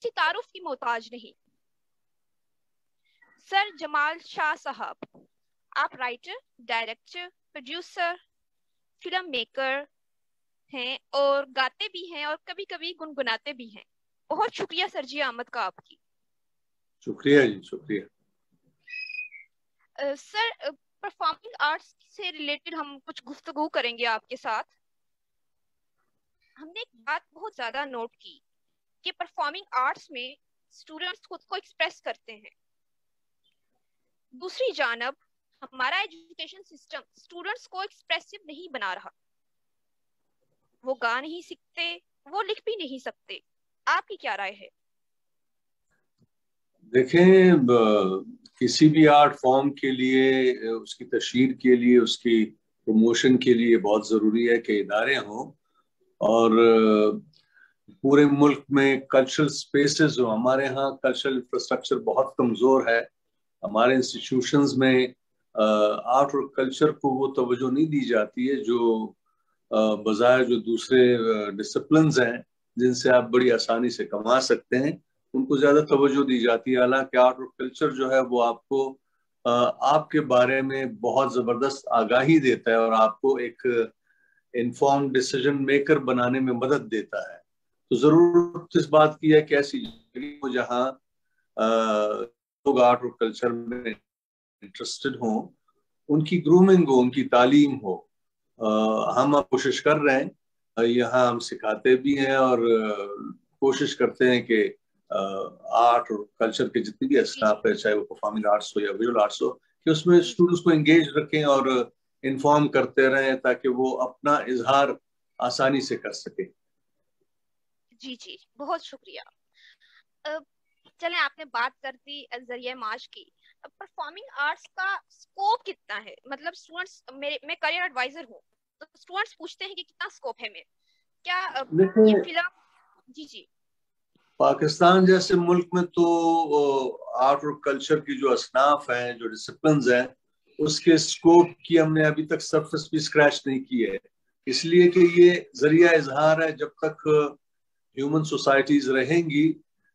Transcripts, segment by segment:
किसी तारुफ की मोहताज नहीं। सर जमाल शाह साहब, आप writer, director, producer, film maker हैं और गाते भी हैं और कभी कभी गुनगुनाते भी हैं। बहुत शुक्रिया सर जी आमद का आपकी। शुक्रिया जी, शुक्रिया। सर परफॉर्मिंग आर्ट्स से रिलेटेड हम कुछ गुफ्तगू करेंगे आपके साथ। हमने एक बात बहुत ज्यादा नोट की कि परफॉर्मिंग आर्ट्स में स्टूडेंट्स खुद को एक्सप्रेस करते हैं। दूसरी जानब हमारा एजुकेशन सिस्टम स्टूडेंट्स को एक्सप्रेसिव नहीं बना रहा। वो गा नहीं सकते, वो लिख भी नहीं सकते। आपकी क्या राय है? देखें, किसी भी आर्ट फॉर्म के लिए, उसकी तशहीर के लिए, उसकी प्रमोशन के लिए बहुत ज़रूरी है कि इदारे हों। और पूरे मुल्क में कल्चरल स्पेसेस हो। हमारे यहाँ कल्चरल इंफ्रास्ट्रक्चर बहुत कमज़ोर है। हमारे इंस्टीट्यूशंस में आर्ट और कल्चर को वो तवज्जो नहीं दी जाती है जो बजाय जो दूसरे डिसिप्लिन्स हैं जिनसे आप बड़ी आसानी से कमा सकते हैं, उनको ज्यादा तवज्जो दी जाती है। हालांकि आर्ट और कल्चर जो है वो आपको आपके बारे में बहुत जबरदस्त आगाही देता है और आपको एक इन्फॉर्म्ड डिसीजन मेकर बनाने में मदद देता है। तो जरूरत इस बात की है कि ऐसी जगह हो जहाँ लोग आर्ट और कल्चर में इंटरेस्टेड हों, उनकी ग्रूमिंग हो, उनकी तालीम हो। हम अब कोशिश कर रहे हैं, यहाँ हम सिखाते भी हैं और कोशिश करते हैं कि आर्ट और कल्चर के जितनी भी असनाफ है, चाहे वो परफॉर्मिंग आर्ट्स हो या विजुअल आर्ट्स हो, कि उसमें स्टूडेंट्स को एंगेज रखें और इन्फॉर्म करते रहें ताकि वो अपना इजहार आसानी से कर सके। जी जी, बहुत शुक्रिया। चलें, आपने बात कर दी जरिए माश की। परफॉर्मिंग आर्ट्स का स्कोप कितना है? मतलब स्टूडेंट्स, मैं करियर एडवाइजर हूँ, तो स्टूडेंट्स पूछते हैं कि कितना स्कोप है। मैं क्या ये देखिए, फिल्म। जी जी। पाकिस्तान जैसे मुल्क में तो आर्ट और कल्चर की जो असनाफ हैं, जो डिसिप्लिन्स हैं, उसके स्कोप की हमने अभी तक सरफेस भी स्क्रैच नहीं की है। इसलिए कि ये जरिया इजहार है। जब तक ह्यूमन सोसाइटीज रहेंगी,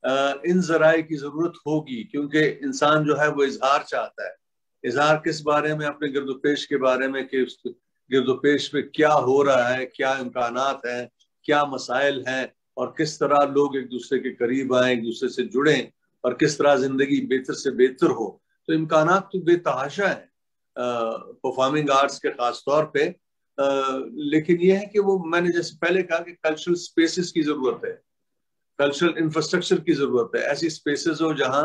इन जराए की जरूरत होगी, क्योंकि इंसान जो है वो इजहार चाहता है। इजहार किस बारे में? अपने गिरदोपेश के बारे में, कि उस गिरदोपेश में क्या हो रहा है, क्या इम्कानात हैं, क्या मसाइल हैं, और किस तरह लोग एक दूसरे के करीब आए, एक दूसरे से जुड़ें, और किस तरह जिंदगी बेहतर से बेहतर हो। तो इम्कानात तो बेतहाशा है परफॉर्मिंग आर्ट्स के खास तौर पे। लेकिन यह है कि वो, मैंने जैसे पहले कहा कि कल्चरल स्पेसेस की जरूरत है, कल्चरल इंफ्रास्ट्रक्चर की जरूरत है। ऐसी स्पेसेस हो जहां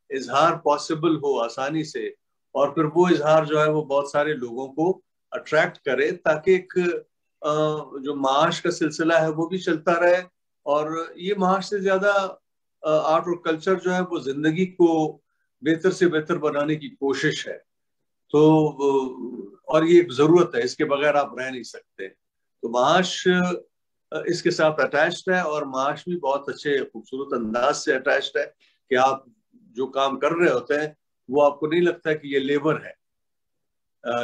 इजहार पॉसिबल हो आसानी से, और फिर वो इजहार जो है वो बहुत सारे लोगों को अट्रैक्ट करे, ताकि एक जो माश का सिलसिला है वो भी चलता रहे। और ये माश से ज्यादा आर्ट और कल्चर जो है वो जिंदगी को बेहतर से बेहतर बनाने की कोशिश है। तो और ये एक जरूरत है, इसके बगैर आप रह नहीं सकते। तो माश इसके साथ अटैच्ड है, और माश भी बहुत अच्छे खूबसूरत अंदाज से अटैच्ड है कि आप जो काम कर रहे होते हैं वो आपको नहीं लगता कि ये लेबर है,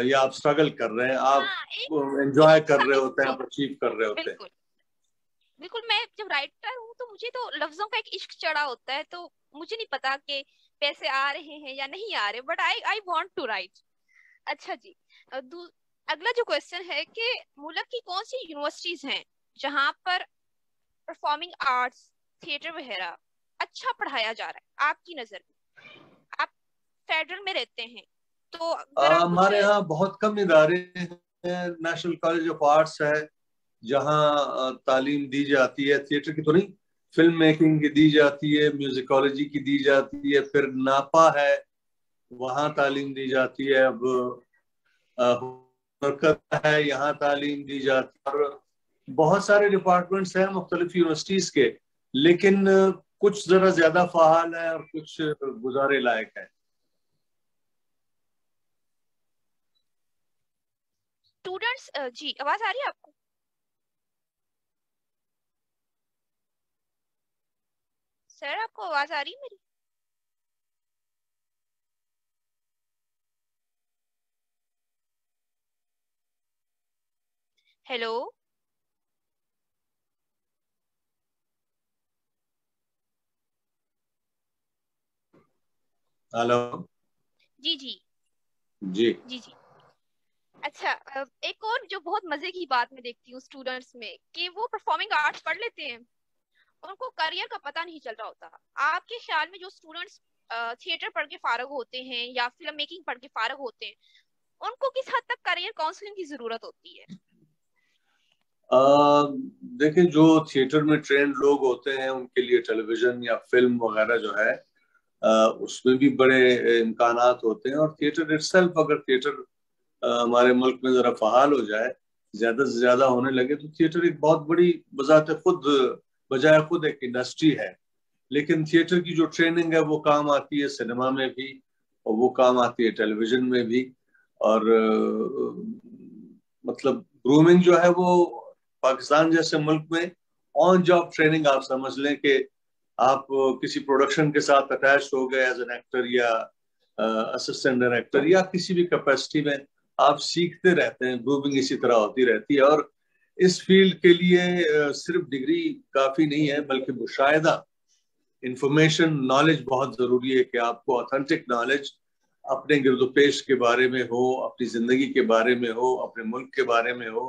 या आप स्ट्रगल कर रहे हैं, आप हाँ, एक एंजॉय कर इश्क रहे होते हैं, जी, आप अचीव कर रहे होते हैं। बिल्कुल बिल्कुल। मैं जब राइटर हूँ तो मुझे तो लफ्जों का एक इश्क चढ़ा होता है, तो मुझे नहीं पता कि पैसे आ रहे हैं या नहीं आ रहे, but I I want to write. अच्छा जी। अगला जो क्वेश्चन है कि मुल्क की कौन सी यूनिवर्सिटीज हैं जहां पर परफॉर्मिंग आर्ट्स, थिएटर वगैरह अच्छा पढ़ाया जा रहा है आपकी नजर में? आप फेडरल में रहते हैं, तो अगर आप कुछ। हमारे यहाँ बहुत कम इदारे हैं। नेशनल कॉलेज ऑफ आर्ट्स है जहाँ तालीम दी जाती है, थिएटर की तो नहीं, फिल्म मेकिंग की दी जाती है, म्यूजिकोलॉजी की दी जाती है, फिर नापा है, वहाँ तालीम दी जाती है। अब हुनर है, यहाँ तालीम दी जाती है। और बहुत सारे डिपार्टमेंट्स हैं मुख्तलिफ यूनिवर्सिटीज के, लेकिन कुछ जरा ज्यादा फाहाल है और कुछ गुजारे लायक है। स्टूडेंट्स, जी आवाज आ रही है आपको? सर आपको आवाज आ रही है मेरी? हेलो। हेलो। जी जी जी। जी जी। अच्छा, एक और जो बहुत मजे की बात मैं देखती हूँ स्टूडेंट्स में, कि वो परफॉर्मिंग आर्ट्स पढ़ लेते हैं, उनको करियर का पता नहीं चल रहा होता। आपके ख्याल में जो स्टूडेंट्स थिएटर पढ़ के फारग होते हैं या फिल्म मेकिंग पढ़ के फारग होते हैं, उनको किस हद तक करियर काउंसलिंग की जरूरत होती है? देखिए, जो थिएटर में ट्रेंड लोग होते हैं उनके लिए टेलीविजन या फिल्म वगैरह जो है उसमें भी बड़े इम्कानात होते हैं। और थिएटर इटसेल्फ, अगर थिएटर हमारे मुल्क में जरा फहाल हो जाए, ज्यादा से ज्यादा होने लगे, तो थिएटर एक बहुत बड़ी बजाते खुद बजाय खुद एक इंडस्ट्री है। लेकिन थिएटर की जो ट्रेनिंग है वो काम आती है सिनेमा में भी, और वो काम आती है टेलीविजन में भी। और मतलब ग्रूमिंग जो है वो पाकिस्तान जैसे मुल्क में ऑन जॉब ट्रेनिंग आप समझ लें कि आप किसी प्रोडक्शन के साथ अटैच हो गए एज एन एक्टर या असिस्टेंट डायरेक्टर या किसी भी कैपेसिटी में, आप सीखते रहते हैं। ग्रूमिंग इसी तरह होती रहती है। और इस फील्ड के लिए सिर्फ डिग्री काफी नहीं है, बल्कि मुशाहिदा, इंफॉर्मेशन, नॉलेज बहुत जरूरी है कि आपको ऑथेंटिक नॉलेज अपने गिरदोपेश के बारे में हो, अपनी जिंदगी के बारे में हो, अपने मुल्क के बारे में हो,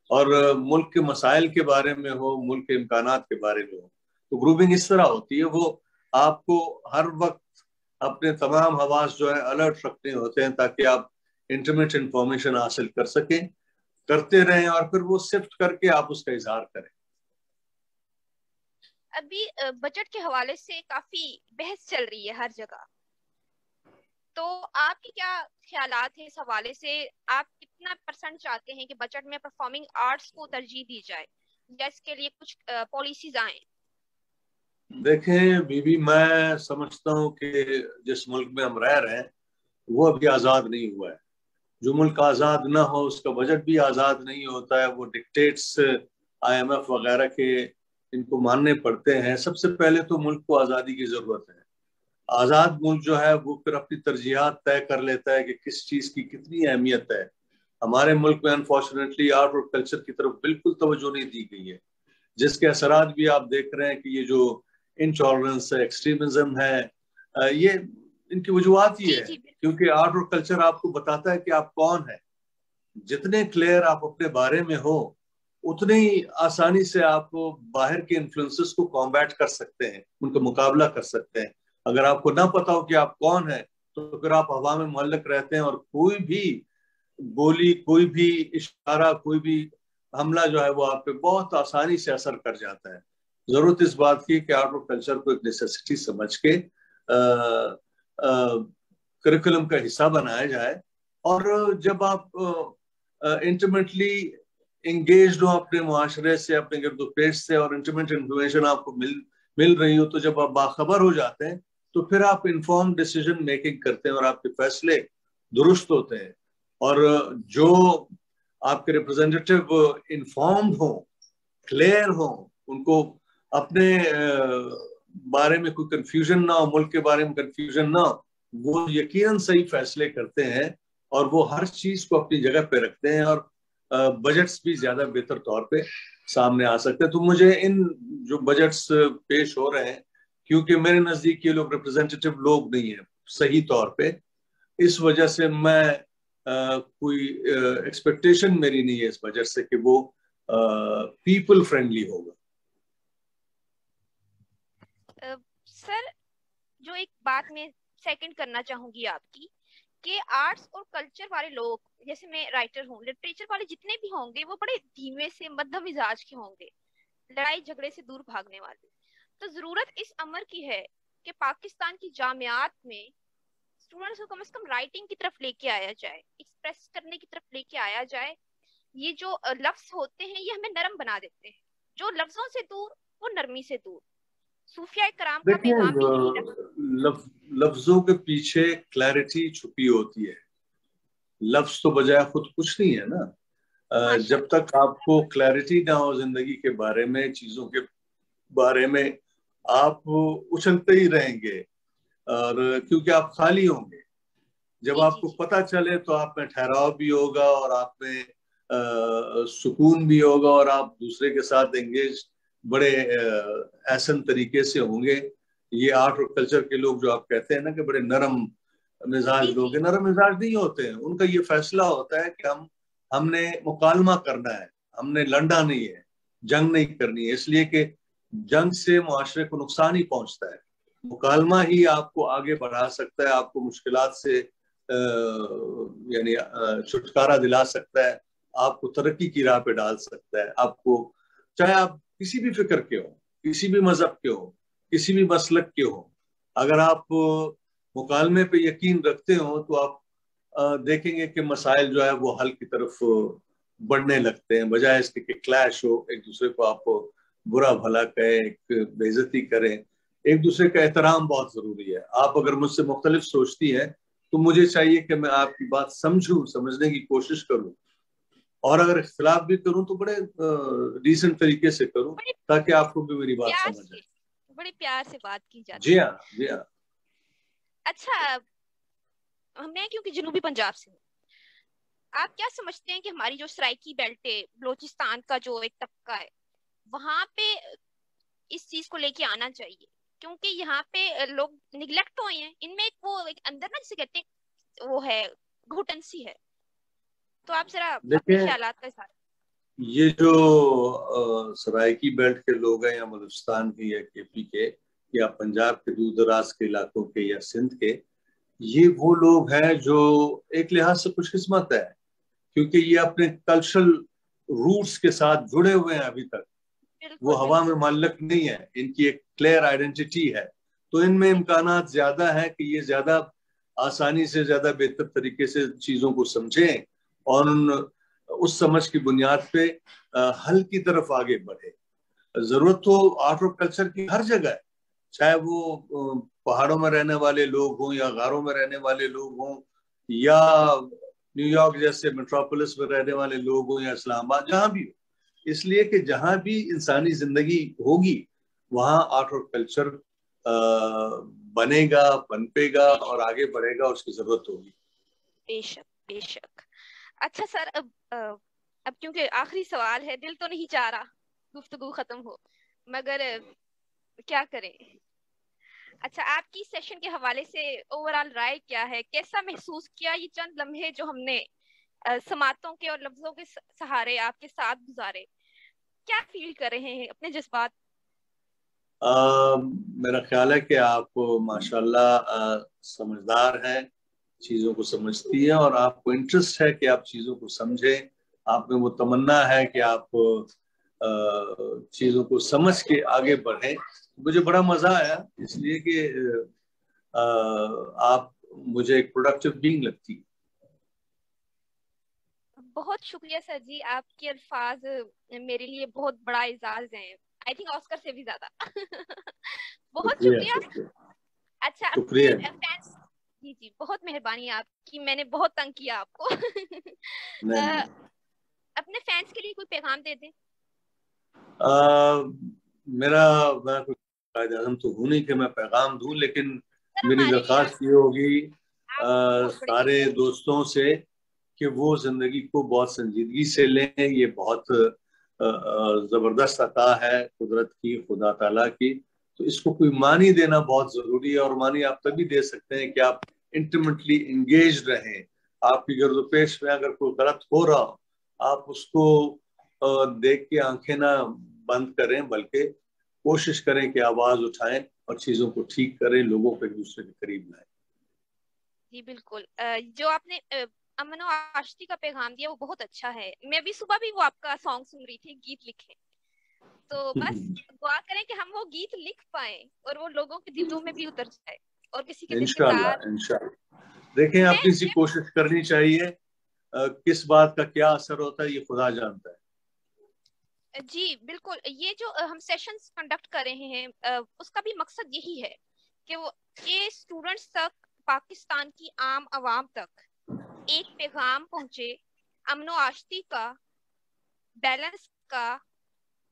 और मुल्क के मसाइल के बारे में हो, मुल्क के इम्कानात के बारे में हो। तो ग्रुपिंग इस तरह होती है, वो आपको हर वक्त अपने तमाम हवास जो है अलर्ट रखने होते हैं, ताकि आप इंटरनेट इंफॉर्मेशन हासिल कर सकें, करते रहें, और फिर वो सिफ्ट करके आप उसका इजहार करें। अभी बजट के हवाले से काफी बहस चल रही है हर जगह, तो आपके क्या ख्यालात हैं इस हवाले से? आप कितना परसेंट चाहते हैं कि बजट में परफॉर्मिंग आर्ट्स को तरजीह दी जाए, या इसके लिए कुछ पॉलिसीज आए? देखें बीबी, मैं समझता हूँ कि जिस मुल्क में हम रह रहे हैं वो अभी आज़ाद नहीं हुआ है। जो मुल्क आज़ाद ना हो उसका बजट भी आज़ाद नहीं होता है। वो डिक्टेट्स IMF वगैरह के इनको मानने पड़ते हैं। सबसे पहले तो मुल्क को आज़ादी की ज़रूरत है। आज़ाद मुल्क जो है वो फिर अपनी तरजीहात तय कर लेता है कि किस चीज़ की कितनी अहमियत है। हमारे मुल्क में अनफॉर्चुनेटली आर्ट और कल्चर की तरफ बिल्कुल तवज्जो नहीं दी गई है, जिसके असरात भी आप देख रहे हैं कि ये जो इंटॉलरेंस है, एक्सट्रीमिज्म है, ये इनकी वजूहत ये जी है जी बिल्कुल। क्योंकि आर्ट और कल्चर आपको बताता है कि आप कौन है। जितने क्लियर आप अपने बारे में हो, उतनी ही आसानी से आप बाहर के इन्फ्लुएंसेस को कॉम्बैट कर सकते हैं, उनका मुकाबला कर सकते हैं। अगर आपको ना पता हो कि आप कौन है, तो फिर आप हवा में मुअल्लक रहते हैं, और कोई भी बोली, कोई भी इशारा, कोई भी हमला जो है वो आप पे बहुत आसानी से असर कर जाता है। जरूरत इस बात की कि आर्ट और कल्चर को एक नेसेसिटी समझ के करिकुलम का हिस्सा बनाया जाए। और जब आप इंटीमेटली इंगेज हो अपने मुआशरे से, अपने गिरदोपेश से, और इंटीमेट इंफॉर्मेशन आपको मिल रही हो, तो जब आप बाखबर हो जाते हैं तो फिर आप इंफॉर्म डिसीजन मेकिंग करते हैं और आपके फैसले दुरुस्त होते हैं। और जो आपके रिप्रेजेंटेटिव इन्फॉर्म्ड हो, क्लियर हो, उनको अपने बारे में कोई कंफ्यूजन ना हो, मुल्क के बारे में कंफ्यूजन ना हो, वो यकीनन सही फैसले करते हैं, और वो हर चीज को अपनी जगह पे रखते हैं, और बजट्स भी ज्यादा बेहतर तौर पे सामने आ सकते हैं। तो मुझे इन जो बजट्स पेश हो रहे हैं, क्योंकि मेरे नजदीक ये लोग रिप्रेजेंटेटिव लोग नहीं है सही तौर पे, इस वजह से मैं कोई एक्सपेक्टेशन मेरी नहीं है इस बजट से कि वो पीपल फ्रेंडली होगा। सर, जो एक बात मैं सेकंड करना चाहूंगी आपकी, कि आर्ट्स और कल्चर वाले लोग, जैसे मैं राइटर हूँ, लिटरेचर वाले जितने भी होंगे वो बड़े धीमे से मध्यम मिजाज के होंगे, लड़ाई झगड़े से दूर भागने वाले। तो जरूरत इस अमर की है कि पाकिस्तान की जामियात में स्टूडेंट्स को कम से कम राइटिंग की तरफ लेके आया जाए, एक्सप्रेस करने की तरफ लेके आया जाए। ये जो लफ्ज होते हैं ये हमें नरम बना देते हैं, जो लफ्जों से दूर वो नरमी से दूर। सूफिया कराम का देखिए, पैगाम भी यही रहा। लफ्जों के पीछे क्लैरिटी छुपी होती है। लफ्ज तो बजाय खुद कुछ नहीं है ना। जब माशाल्लाह। तक आपको क्लैरिटी ना हो जिंदगी के बारे में, चीजों के बारे में, आप उछलते ही रहेंगे, और क्योंकि आप खाली होंगे। जब जी जी आपको जी। पता चले तो आप में ठहराव भी होगा, और आप में सुकून भी होगा, और आप दूसरे के साथ एंगेज बड़े ऐसन तरीके से होंगे। یہ آرٹ اور کلچر کے لوگ جو آپ کہتے ہیں نا کہ بڑے نرم مزاج لوگ ہیں، نرم مزاج نہیں ہوتے ہیں. ان کا یہ فیصلہ ہوتا ہے کہ ہم نے مکالمہ کرنا ہے، ہم نے لڑنا نہیں ہے، جنگ نہیں کرنی ہے، اس لیے کہ جنگ سے معاشرے کو نقصان ہی پہنچتا ہے. مکالمہ ہی آپ کو آگے بڑھا سکتا ہے، آپ کو مشکلات سے یعنی چھٹکارا دلا سکتا ہے، آپ کو ترقی کی راہ پہ ڈال سکتا ہے. آپ کو چاہے آپ کسی بھی فکر کے ہو، کسی بھی مذہب کے ہو، کسی بھی مسلک کے ہو، اگر آپ مکالمے پہ یقین رکھتے ہو تو آپ دیکھیں گے کہ مسائل جو ہے وہ حل کی طرف بڑھنے لگتے ہیں، بجائے اس کے کہ کلیش ہو، ایک دوسرے کو آپ برا بھلا کہیں، ایک بے عزتی کریں. ایک دوسرے کا احترام بہت ضروری ہے. آپ اگر مجھ سے مختلف سوچتی ہیں تو مجھے چاہیے کہ میں آپ کی بات سمجھوں، سمجھنے کی کوشش کروں، اور اگر اختلاف بھی کروں تو بڑے ڈیسنٹ طریقے سے کروں بڑے تاکہ آپ کو بھی میری بات پیار سمجھ سے آئے. بڑے پیار سے بات کی جی جاتی ہے. ہاں، جی ہاں. اچھا، میں کیونکہ جنوبی پنجاب سے ہوں، آپ کیا سمجھتے ہیں کہ ہماری جو سرائکی بیلٹ ہے، بلوچستان کا جو ایک طبقہ ہے، وہاں پہ اس چیز کو لے کے آنا چاہیے؟ کیونکہ یہاں پہ لوگ نگلیکٹ ہوئے ہیں، ان میں ایک وہ ایک اندر نا جسے کہتے ہیں وہ ہے گھٹن سی ہے. تو آپ ذرا اپنے دیکھیں، خیالات کا اظہار. یہ جو سرائکی بیلٹ کے لوگ ہیں، یا بلوچستان کے یا کے پی کے یا پنجاب کے دور دراز کے علاقوں کے یا سندھ کے، یہ وہ لوگ ہیں جو ایک لحاظ سے خوش قسمت ہے، کیونکہ یہ اپنے کلچرل روٹس کے ساتھ جڑے ہوئے ہیں. ابھی تک بالکل وہ ہوا میں بالکل معلق نہیں ہے، ان کی ایک کلیئر آئیڈینٹی ہے. تو ان میں امکانات زیادہ ہیں کہ یہ زیادہ آسانی سے، زیادہ بہتر طریقے سے چیزوں کو سمجھیں اور اس سمجھ کی بنیاد پہ حل کی طرف آگے بڑھے. ضرورت تو آرٹ اور کلچر کی ہر جگہ ہے، چاہے وہ پہاڑوں میں رہنے والے لوگ ہوں یا غاروں میں رہنے والے لوگ ہوں یا نیو یارک جیسے میٹروپولس میں رہنے والے لوگ ہوں یا اسلام آباد، جہاں بھی ہو. اس لیے کہ جہاں بھی انسانی زندگی ہوگی وہاں آرٹ اور کلچر بنے گا، پنپے گا بے اور شک آگے بڑھے گا، اس کی ضرورت ہوگی. بے شک بے شک. اچھا سر، اب کیونکہ آخری سوال ہے، دل تو نہیں چاہ رہا گفتگو ختم ہو، مگر کیا کریں. اچھا، آپ کی سیشن کے حوالے سے اوور آل رائے کیا ہے؟ کیسا محسوس کیا یہ چند لمحے جو ہم نے سماعتوں کے اور لفظوں کے سہارے آپ کے ساتھ گزارے؟ کیا فیل کر رہے ہیں اپنے جذبات؟ میرا خیال ہے کہ آپ ماشاءاللہ سمجھدار ہیں، چیزوں کو سمجھتی ہیں، اور آپ کو انٹرسٹ ہے کہ آپ چیزوں کو سمجھیں. آپ میں وہ تمنا ہے کہ آپ چیزوں کو سمجھ کے آگے بڑھیں. مجھے بڑا مزہ آیا، اس لیے کہ آپ مجھے ایک پروڈکٹیو بینگ لگتی. بہت شکریہ سر جی، آپ کے الفاظ میرے لیے بہت بڑا اعزاز ہیں، آئی تھنک آسکر سے بھی زیادہ. بہت شکریہ، شکریہ. شکریہ، اچھا، شکریہ. اپنے فینس، جی جی بہت مہربانی آپ کی، میں نے بہت تنگ کیا آپ کو. نہیں نہیں، اپنے فینس کے لیے کوئی پیغام دے دیں. میں کوئی قائد اعظم تو ہوں نہیں کہ میں پیغام دوں، لیکن سر میری ہمارے لیے درخواست یہ ہوگی آپ بہت بڑے سارے لیڈر. دوستوں سے کہ وہ زندگی کو بہت سنجیدگی سے لیں. یہ بہت زبردست عطا ہے قدرت کی، خدا تعالیٰ کی. تو اس کو کوئی معنی دینا بہت ضروری ہے، اور معنی آپ تبھی دے سکتے ہیں کہ آپ انٹیمیٹلی انگیج رہیں. آپ کی گرد و پیش میں اگر کوئی غلط ہو رہا ہو، آپ اس کو دیکھ کے آنکھیں نہ بند کریں، بلکہ کوشش کریں کہ آواز اٹھائیں اور چیزوں کو ٹھیک کریں، لوگوں کو ایک دوسرے کے قریب لائیں. جی بالکل. جو آپ نے امن و آشتی کا پیغام دیا وہ بہت اچھا ہے. میں بھی صبح بھی وہ آپ کا سانگ سن رہی تھی، گیت لکھے. تو بس دعا کریں کہ ہم وہ گیت لکھ پائیں اور وہ لوگوں کے دلوں میں بھی اتر جائے اور کسی کے دل کے انشاءاللہ، تار. انشاءاللہ. دیکھیں، میں اپنی سی کوشش کرنی چاہیے. کس بات کا کیا اثر ہوتا ہے یہ خدا جانتا ہے. جی بالکل. یہ جو ہم سیشنز کنڈکٹ کر رہے ہیں اس کا بھی مقصد یہی ہے کہ وہ یہ اسٹوڈنٹس تک، پاکستان کی عام عوام تک ایک پیغام پہنچے امن و آشتی کا، بیلنس کا،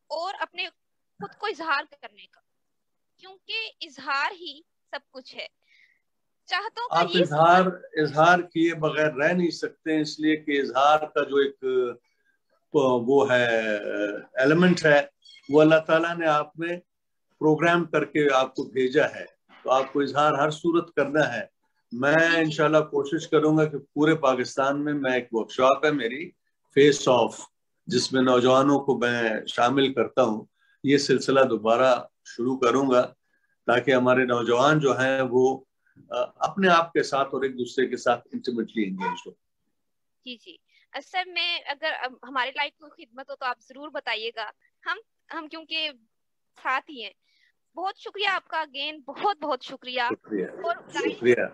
اور اپنے خود کو اظہار کرنے کا، کیونکہ اظہار ہی سب کچھ ہے. چاہتوں کا آپ یہ سفر. اظہار کیے بغیر رہ نہیں سکتے، اس لیے کہ اظہار کا جو ایک وہ ہے ایلیمنٹ ہے، وہ اللہ تعالیٰ نے آپ میں پروگرام کر کے آپ کو بھیجا ہے. تو آپ کو اظہار ہر صورت کرنا ہے. میں جی انشاءاللہ کوشش کروں گا کہ پورے پاکستان میں ایک ورک شاپ ہے میری فیس آف، جس میں نوجوانوں کو میں شامل کرتا ہوں. یہ سلسلہ دوبارہ شروع کروں گا تاکہ ہمارے نوجوان جو ہیں وہ اپنے آپ کے ساتھ اور ایک دوسرے کے ساتھ انٹیمیٹلی انگیج ہو. جی سر، میں اگر ہمارے لائق کوئی خدمت ہو تو آپ ضرور بتائیے گا. ہم کیونکہ ساتھ ہی ہیں. بہت شکریہ آپ کا، اگین بہت بہت شکریہ. شکریہ اور شکریہ.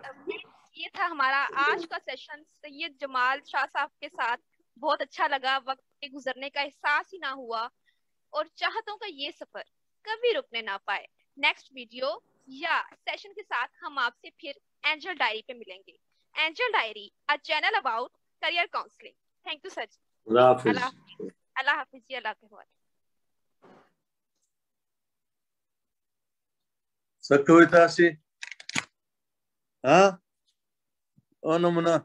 یہ تھا ہمارا آج کا سیشن سید جمال شاہ صاحب کے ساتھ. بہت اچھا لگا، وقت کے گزرنے کا احساس ہی نہ ہوا، اور چاہتوں کا یہ سفر کبھی رکنے نہ پائے. نیکسٹ ویڈیو یا سیشن کے ساتھ ہم آپ سے پھر اینجل ڈائری پہ ملیں گے. Angel Diary, a channel about career counseling. Thank you, sir. اللہ حافظ. اللہ حافظ جی. اللہ کے حوالے. سکویتا سی ہاں او نمنا